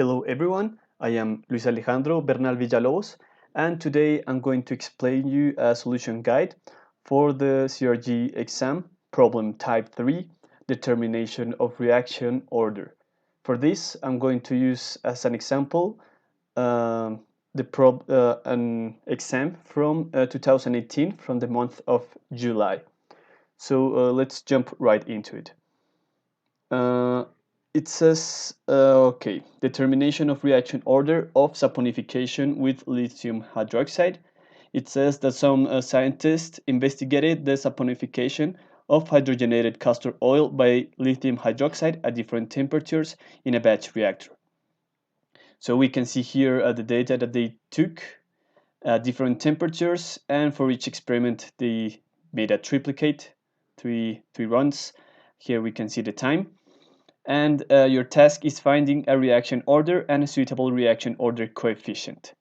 Hello everyone, I am Luis Alejandro Bernal Villalobos, and today I'm going to explain you a solution guide for the CRG exam, problem type 3, determination of reaction order. For this, I'm going to use as an example an exam from 2018 from the month of July. So let's jump right into it. It says, okay, determination of reaction order of saponification with lithium hydroxide. It says that some scientists investigated the saponification of hydrogenated castor oil by lithium hydroxide at different temperatures in a batch reactor. So we can see here the data that they took at different temperatures, and for each experiment they made a triplicate, three runs. Here we can see the time. And your task is finding a reaction order and a suitable reaction order coefficient.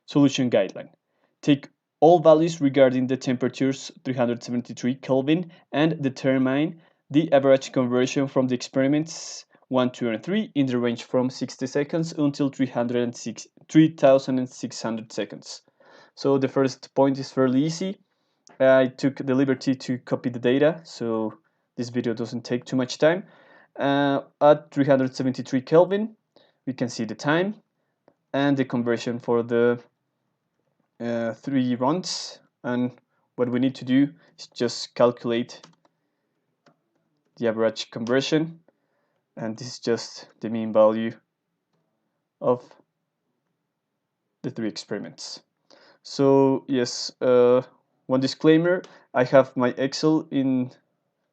Solution guideline. Take all values regarding the temperatures 373 Kelvin and determine the average conversion from the experiments 1, 2, and 3 in the range from 60 seconds until 3600 seconds. So the first point is fairly easy. I took the liberty to copy the data, so this video doesn't take too much time. At 373 Kelvin, we can see the time and the conversion for the 3 runs. And what we need to do is just calculate the average conversion. And this is just the mean value of the 3 experiments. So yes, one disclaimer, I have my Excel in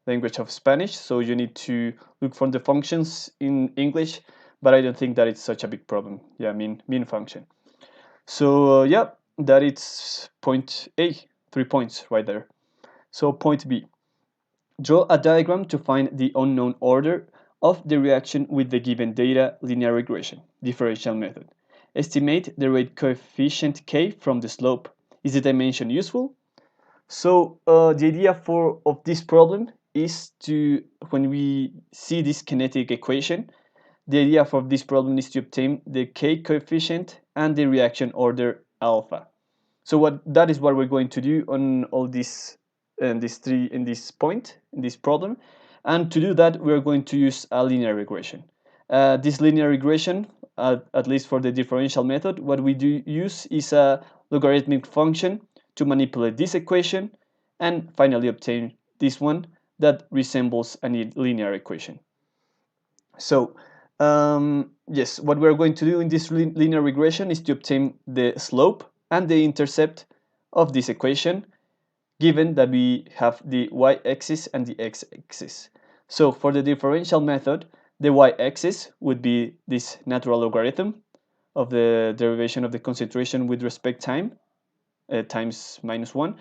language of Spanish, so you need to look for the functions in English, but I don't think that it's such a big problem. Yeah, mean function. So yeah, that it's point A, 3 points right there. So point B, draw a diagram to find the unknown order of the reaction with the given data, linear regression, differential method. Estimate the rate coefficient K from the slope. Is the dimension useful? So the idea of this problem is to, when we see this kinetic equation, the idea for this problem is to obtain the K coefficient and the reaction order alpha. So that is what we're going to do on all this in this problem. And to do that, we're going to use a linear regression. This linear regression, at least for the differential method, what we do use is a logarithmic function to manipulate this equation and finally obtain this one that resembles a linear equation. So yes, what we're going to do in this linear regression is to obtain the slope and the intercept of this equation, given that we have the y-axis and the x-axis. So for the differential method, the y-axis would be this natural logarithm of the derivation of the concentration with respect time, times -1,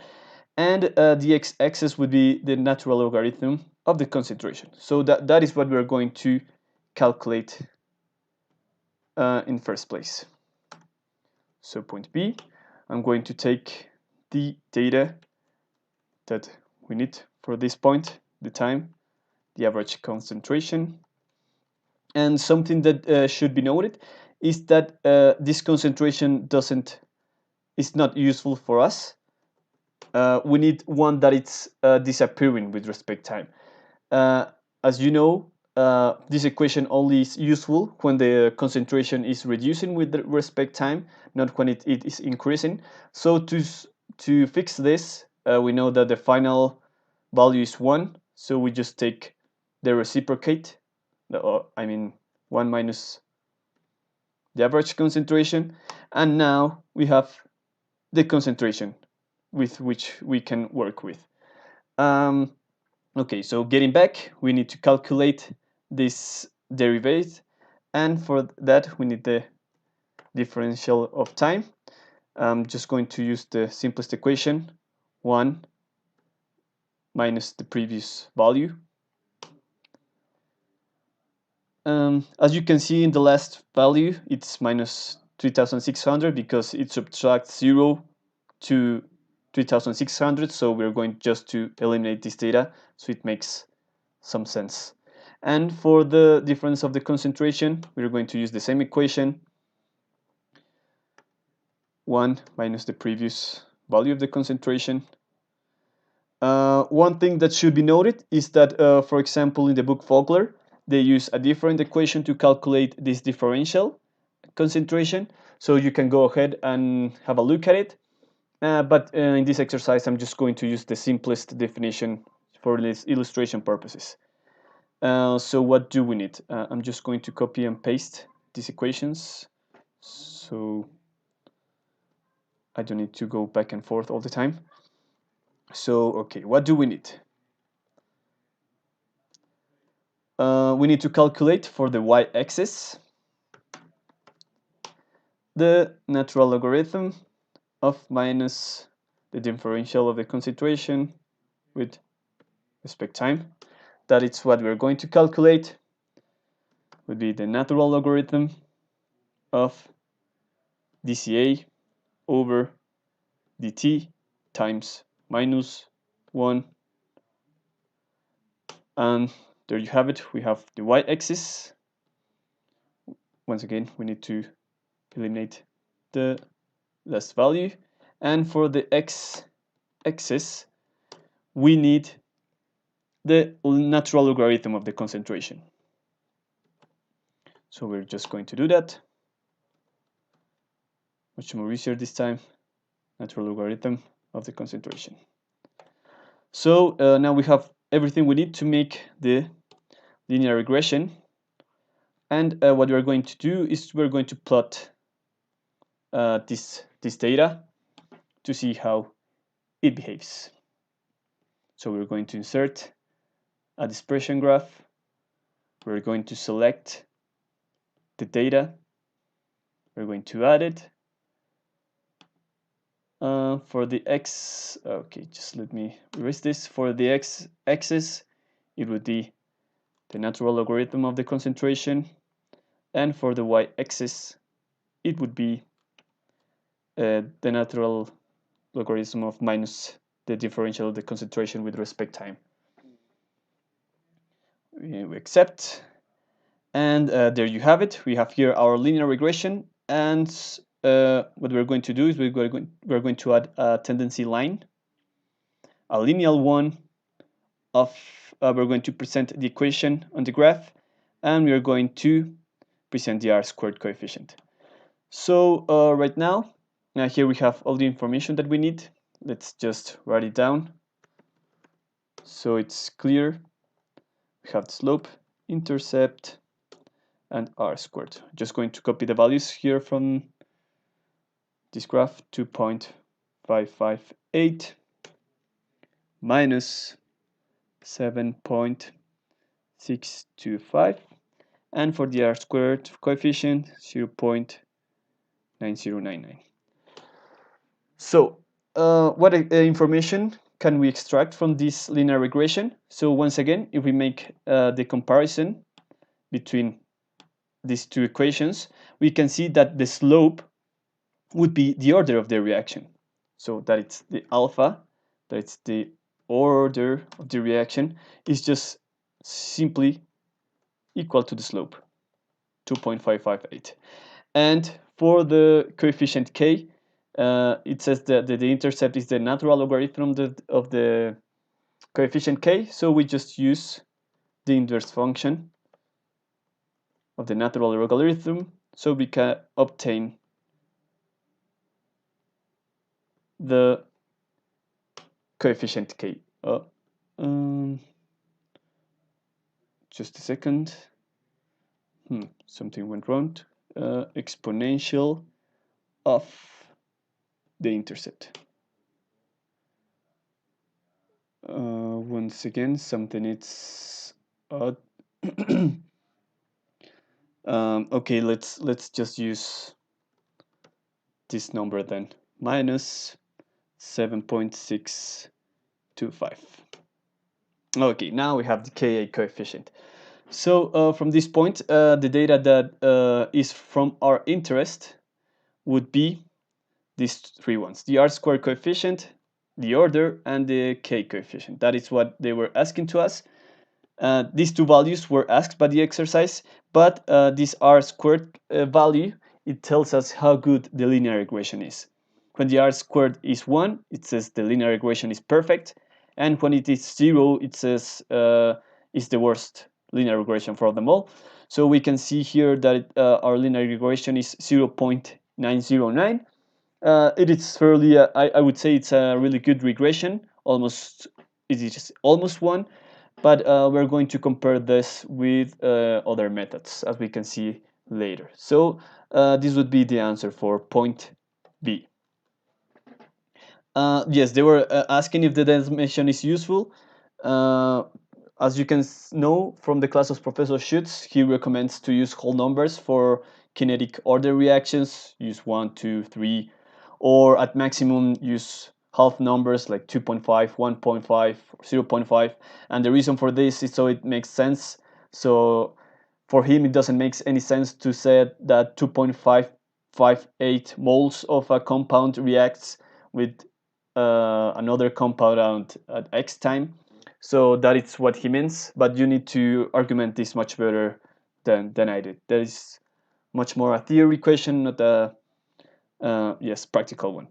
and the x-axis would be the natural logarithm of the concentration. So that is what we're going to calculate in first place. So point B, I'm going to take the data that we need for this point, the time, the average concentration, and something that should be noted is that this concentration is not useful for us. We need one that it's disappearing with respect time. As you know, this equation only is useful when the concentration is reducing with respect time, not when it is increasing. So to fix this, we know that the final value is 1, so we just take the reciprocate, 1 minus the average concentration, and now we have the concentration with which we can work with. Okay, so getting back, we need to calculate this derivative, and for that we need the differential of time. I'm just going to use the simplest equation, 1 minus the previous value. As you can see in the last value, it's minus 3600 because it subtracts 0 to 3600, so we're going just to eliminate this data, so it makes some sense. And for the difference of the concentration, we're going to use the same equation, 1 minus the previous value of the concentration. One thing that should be noted is that, for example, in the book Folklore, they use a different equation to calculate this differential concentration. So you can go ahead and have a look at it. But in this exercise, I'm just going to use the simplest definition for this illustration purposes. So what do we need? I'm just going to copy and paste these equations, so I don't need to go back and forth all the time. So, okay, what do we need? We need to calculate for the y-axis the natural logarithm of minus the differential of the concentration with respect time. That is what we're going to calculate. Would be the natural logarithm of dCA over dt times minus 1. And there you have it. We have the y-axis. Once again, we need to eliminate the last value. And for the x-axis, we need the natural logarithm of the concentration. So we're just going to do that. Much more easier this time. Natural logarithm of the concentration. So now we have everything we need to make the linear regression. And what we're going to do is we're going to plot this data to see how it behaves. So we're going to insert a dispersion graph. We're going to select the data. We're going to add it. For the x, okay, just let me erase this. For the x-axis, it would be the natural logarithm of the concentration. And for the y-axis, it would be the natural logarithm of minus the differential of the concentration with respect time. We accept, and there you have it. We have here our linear regression, and what we're going to do is we're going to add a tendency line, a linear one of we're going to present the equation on the graph, and we are going to present the r-squared coefficient. So right now, here we have all the information that we need. Let's just write it down so it's clear. We have the slope, intercept, and r-squared. Just going to copy the values here from this graph, 2.558 minus 7.625, and for the r-squared coefficient, 0.9099. So what information can we extract from this linear regression? So once again, if we make the comparison between these two equations, we can see that the slope would be the order of the reaction. So that it's the alpha, that it's the order of the reaction, is just simply equal to the slope, 2.558. And for the coefficient k, it says that the intercept is the natural logarithm of the coefficient k, so we just use the inverse function of the natural logarithm, so we can obtain the coefficient k. Just a second. Something went wrong. Exponential of the intercept. Once again, something it's odd. Okay, let's just use this number then, minus 7.625. Okay, now we have the Ka coefficient. So from this point, the data that is from our interest would be these three ones: the r-squared coefficient, the order, and the K coefficient. That is what they were asking to us. These two values were asked by the exercise, but this r squared value, it tells us how good the linear regression is. When the r squared is 1, it says the linear regression is perfect, and when it is 0, it says it's the worst linear regression for them all. So we can see here that our linear regression is 0.909. It is fairly, I would say it's a really good regression, it is almost 1, but we're going to compare this with other methods, as we can see later. So this would be the answer for point B. Yes, they were asking if the dimension is useful. As you can know from the class of Professor Schutz, he recommends to use whole numbers for kinetic order reactions, use 1, 2, 3, or at maximum use half numbers like 2.5, 1.5, 0.5. And the reason for this is so it makes sense. So for him, it doesn't make any sense to say that 2.558 moles of a compound reacts with another compound at x time. So that is what he means, but you need to argument this much better than I did. That is much more a theory question, not a yes, practical one.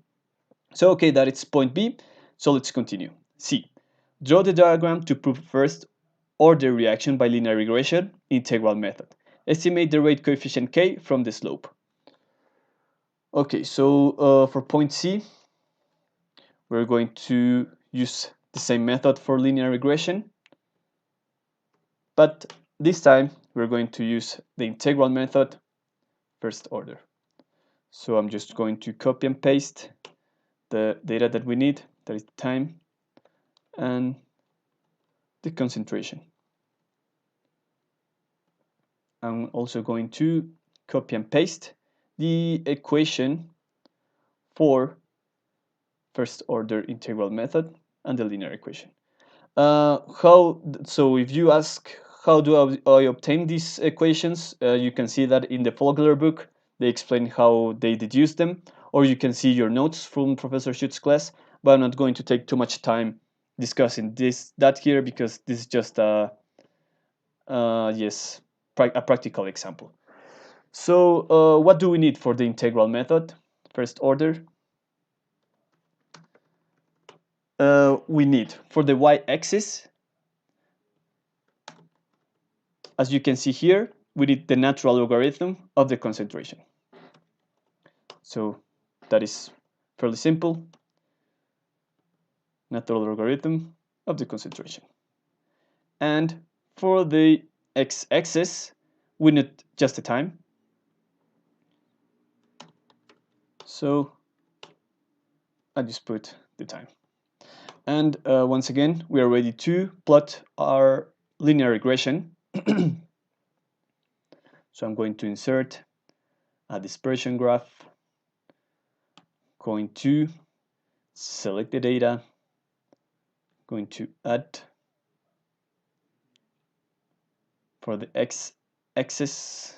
So okay, that is point B. So let's continue. C. Draw the diagram to prove first order reaction by linear regression integral method. Estimate the rate coefficient k from the slope. Okay, so for point C, we're going to use the same method for linear regression, but this time we're going to use the integral method first order. So I'm just going to copy and paste the data that we need, that is time and the concentration. I'm also going to copy and paste the equation for first order integral method and the linear equation. So if you ask how do I obtain these equations, you can see that in the Fogler book they explain how they deduce them, or you can see your notes from Professor Schutz's class, but I'm not going to take too much time discussing that here because this is just a practical example. So what do we need for the integral method first order? We need for the y-axis, as you can see here, we need the natural logarithm of the concentration. So that is fairly simple. Natural logarithm of the concentration. And for the x-axis, we need just the time. So I just put the time. And once again, we are ready to plot our linear regression. So I'm going to insert a dispersion graph, going to select the data, going to add for the x-axis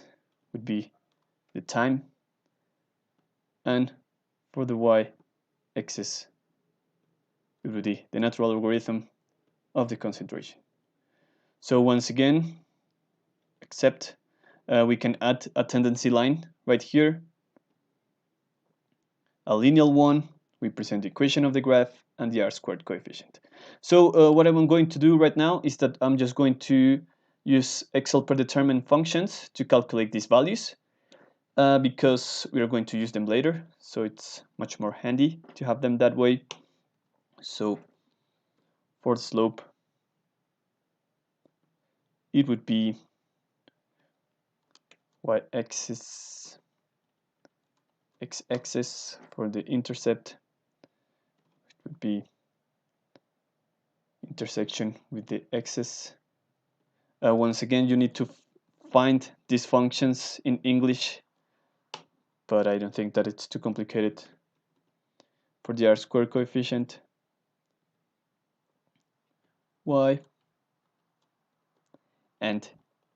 would be the time, and for the y-axis it would be the natural logarithm of the concentration. So once again, except we can add a tendency line right here, a linear one. We present the equation of the graph and the r-squared coefficient. So what I'm going to do right now is that I'm just going to use Excel predetermined functions to calculate these values because we are going to use them later. So it's much more handy to have them that way. So for the slope, it would be y-axis, x-axis. For the intercept, it would be intersection with the axis. Once again, you need to find these functions in English, but I don't think that it's too complicated. For the r-squared coefficient, y and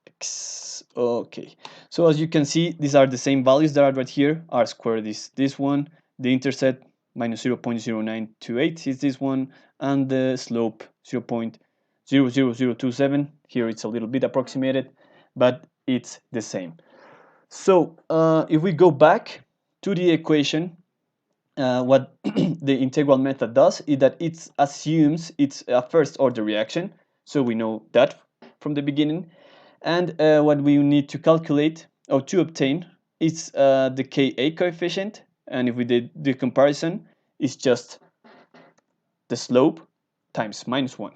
x. Okay, so as you can see, these are the same values that are right here. R-squared is this one, the intercept minus 0.0928 is this one, and the slope 0.00027. Here it's a little bit approximated, but it's the same. So if we go back to the equation, what the integral method does is that it assumes it's a first order reaction. So we know that from the beginning. And what we need to calculate or to obtain is the Ka coefficient. And if we did the comparison, it's just the slope times -1.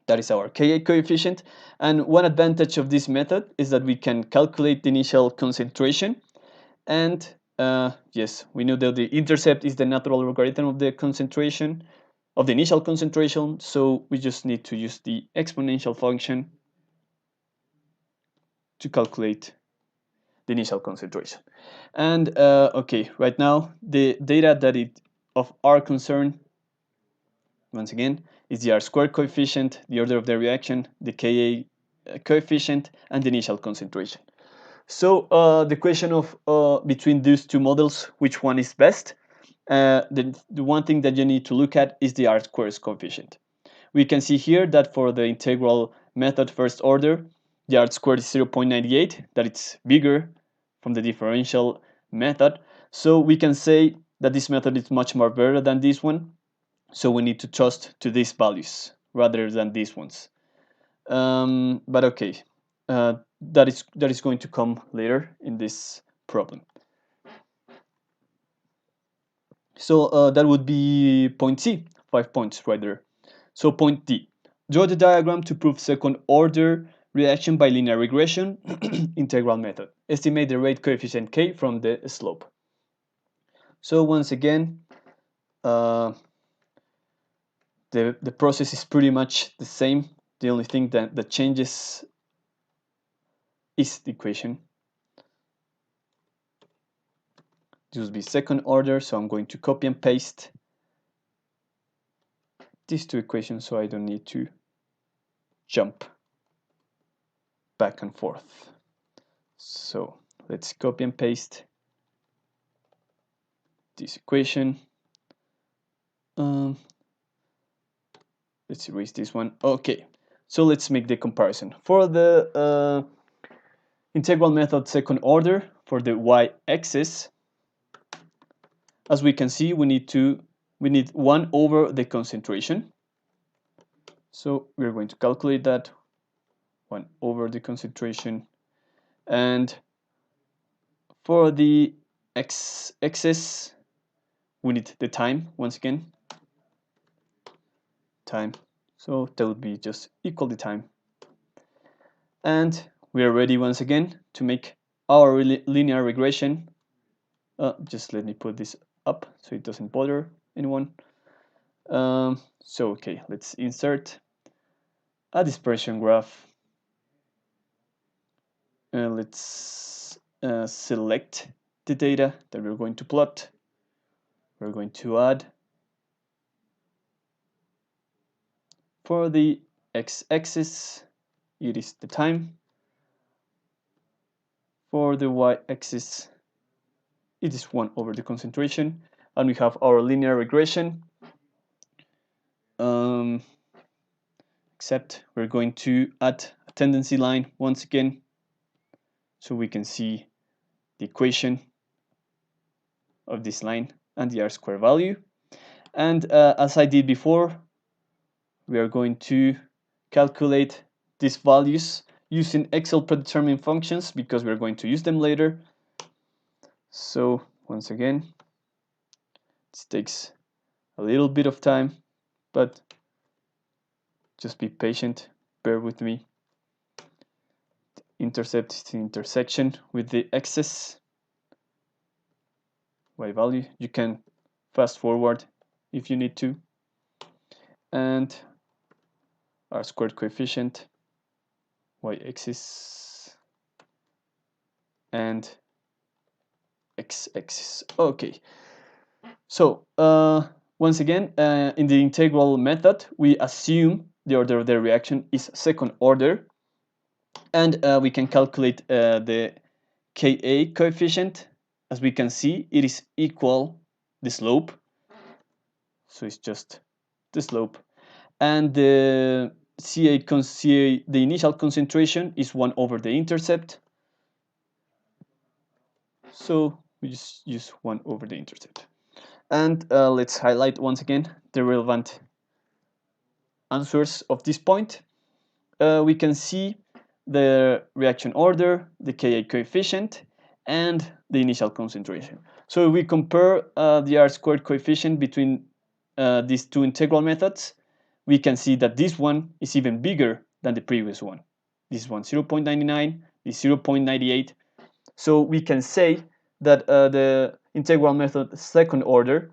That is our Ka coefficient. And one advantage of this method is that we can calculate the initial concentration. And yes, we know that the intercept is the natural logarithm of the concentration, of the initial concentration. So we just need to use the exponential function to calculate the initial concentration. And okay, right now the data that of our concern, once again, is the R-squared coefficient, the order of the reaction, the Ka coefficient, and the initial concentration. So the question of between these two models, which one is best? The one thing that you need to look at is the R-squared coefficient. We can see here that for the integral method first order, the R-squared is 0.98, that it's bigger from the differential method. So we can say that this method is much more better than this one. So we need to trust to these values rather than these ones. But okay, that is going to come later in this problem. So that would be point C, 5 points right there. So point D, draw the diagram to prove second order reaction by linear regression integral method. Estimate the rate coefficient K from the slope. So once again, the process is pretty much the same. The only thing that changes is the equation. This will be second order, so I'm going to copy and paste these two equations so I don't need to jump back and forth. So let's copy and paste this equation. Let's erase this one. Okay, so let's make the comparison. For the integral method second order, for the y-axis, as we can see, we need 1 over the concentration. So we're going to calculate that, 1 over the concentration. And for the x-axis, we need the time, once again, time. So that would be just equal the time. And we are ready once again to make our linear regression. Just let me put this up so it doesn't bother anyone. So okay, let's insert a dispersion graph. Let's select the data that we're going to plot. We're going to add, for the x-axis, it is the time. For the y-axis, it is 1 over the concentration. And we have our linear regression. Except we're going to add a tendency line once again so we can see the equation of this line and the R-square value. And as I did before, we are going to calculate these values using Excel predetermined functions because we're going to use them later. So once again, this takes a little bit of time, but just be patient, bear with me. The intercept is the intersection with the axis y value. You can fast forward if you need to. And R-squared coefficient, y-axis, and x-axis. Okay. So once again, in the integral method, we assume the order of the reaction is second order, and we can calculate the Ka coefficient. As we can see, it is equal the slope, so it's just the slope, and the the initial concentration is 1 over the intercept. So we just use 1 over the intercept. And let's highlight once again the relevant answers of this point. We can see the reaction order, the Ka coefficient, and the initial concentration. So if we compare the R-squared coefficient between these two integral methods, we can see that this one is even bigger than the previous one. This one 0.99, this 0.98. So we can say that the integral method second order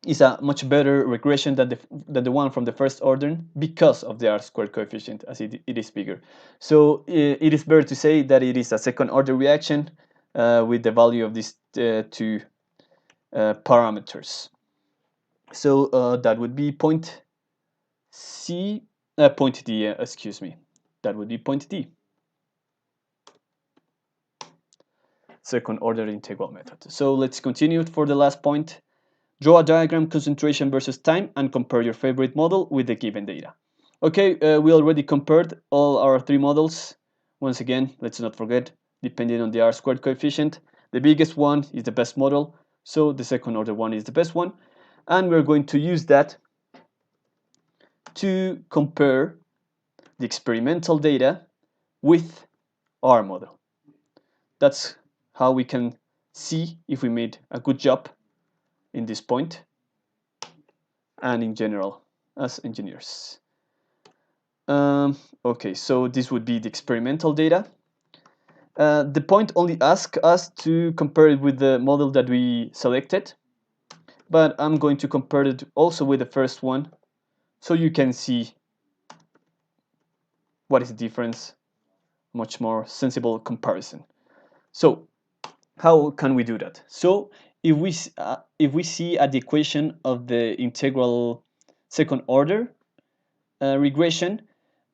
is a much better regression than the one from the first order because of the R-squared coefficient, as it is bigger. So it is better to say that it is a second order reaction with the value of these two parameters. So that would be point D, excuse me. That would be point D. Second order integral method. So let's continue for the last point. Draw a diagram concentration versus time and compare your favorite model with the given data. Okay, we already compared all our three models. Once again, let's not forget, depending on the R-squared coefficient, the biggest one is the best model, so the second order one is the best one. And we're going to use that to compare the experimental data with our model. That's how we can see if we made a good job in this point and in general as engineers. Okay, so this would be the experimental data. The point only asks us to compare it with the model that we selected, but I'm going to compare it also with the first one so you can see what is the difference, much more sensible comparison. So how can we do that? So if we see at the equation of the integral second order regression,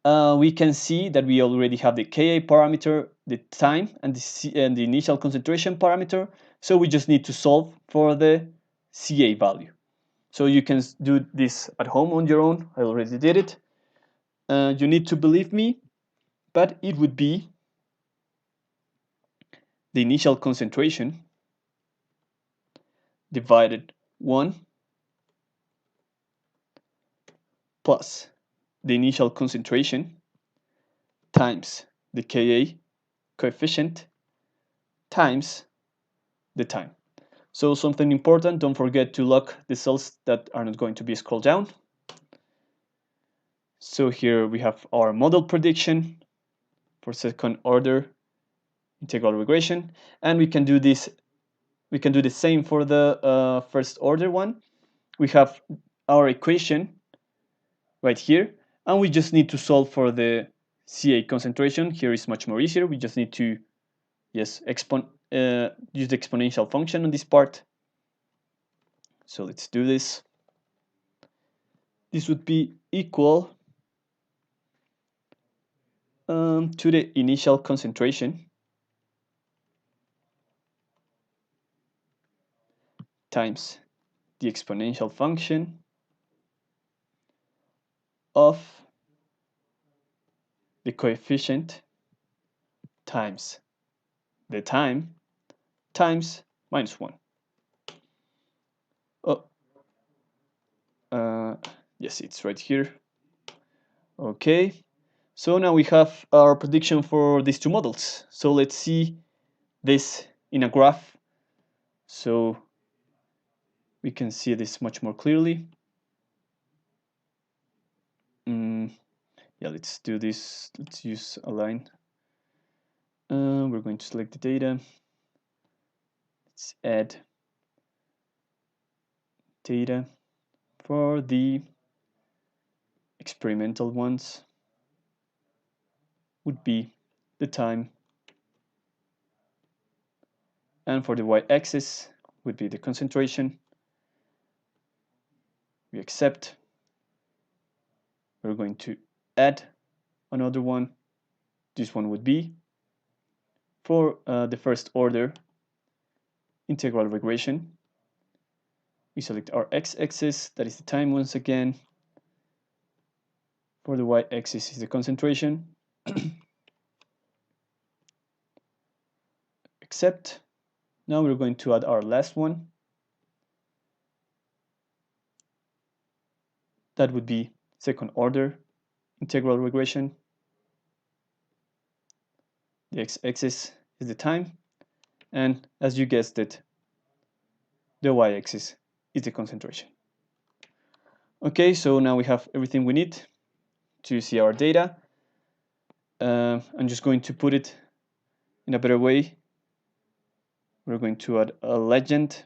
we can see that we already have the Ka parameter, the time, and the initial concentration parameter. So we just need to solve for the Ca value. So you can do this at home on your own. I already did it. You need to believe me, but it would be the initial concentration divided 1 plus the initial concentration times the Ka coefficient times the time. So something important, don't forget to lock the cells that are not going to be scrolled down. So here we have our model prediction for second order integral regression, and we can do this. We can do the same for the first order one. We have our equation right here, and we just need to solve for the Ca concentration. Here is much more easier. We just need to use the exponential function on this part. So let's do this. This would be equal to the initial concentration times the exponential function of the coefficient times the time times minus 1. Oh, yes, it's right here. Okay, so now we have our prediction for these two models. So let's see this in a graph so we can see this much more clearly. Yeah, let's do this. Let's use a line. We're going to select the data. Let's add data for the experimental ones would be the time, and for the y-axis would be the concentration. We accept. We're going to add another one. This one would be for the first order integral regression. We select our x-axis, that is the time once again. For the y-axis is the concentration. Except now we're going to add our last one. That would be second order integral regression. The x-axis is the time, and as you guessed it, the y-axis is the concentration. Okay, so now we have everything we need to see our data. I'm just going to put it in a better way. We're going to add a legend.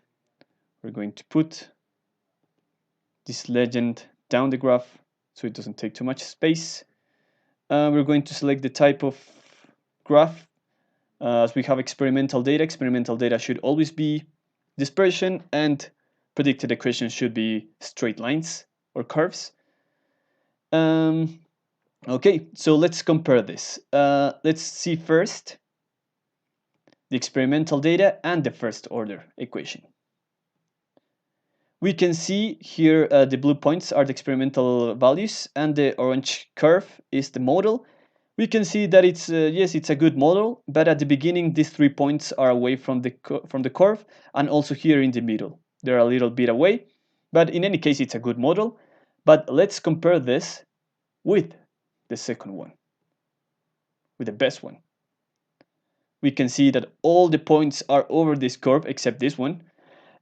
We're going to put this legend down the graph so it doesn't take too much space. We're going to select the type of graph. As we have experimental data should always be dispersion, and predicted equations should be straight lines or curves. Okay, so let's compare this. Let's see first the experimental data and the first order equation. We can see here the blue points are the experimental values and the orange curve is the model. We can see that it's yes, it's a good model, but at the beginning these 3 points are away from the curve, and also here in the middle they're a little bit away, but in any case it's a good model. But let's compare this with the second one, with the best one. We can see that all the points are over this curve except this one,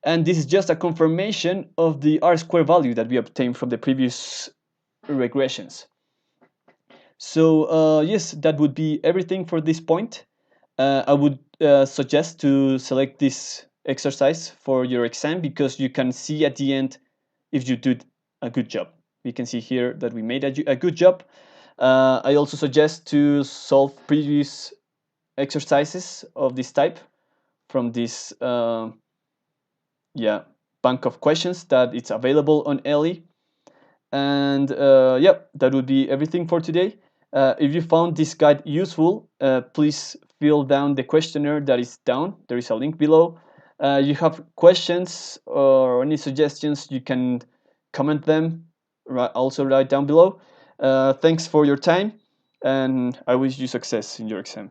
and this is just a confirmation of the R-square value that we obtained from the previous regressions. So yes, that would be everything for this point. I would suggest to select this exercise for your exam, because you can see at the end if you did a good job. We can see here that we made a good job. I also suggest to solve previous exercises of this type from this bank of questions that it's available on Ellie. And yeah, that would be everything for today. If you found this guide useful, please fill down the questionnaire that is down. There is a link below. You have questions or any suggestions, you can comment them, also right down below. Thanks for your time, and I wish you success in your exam.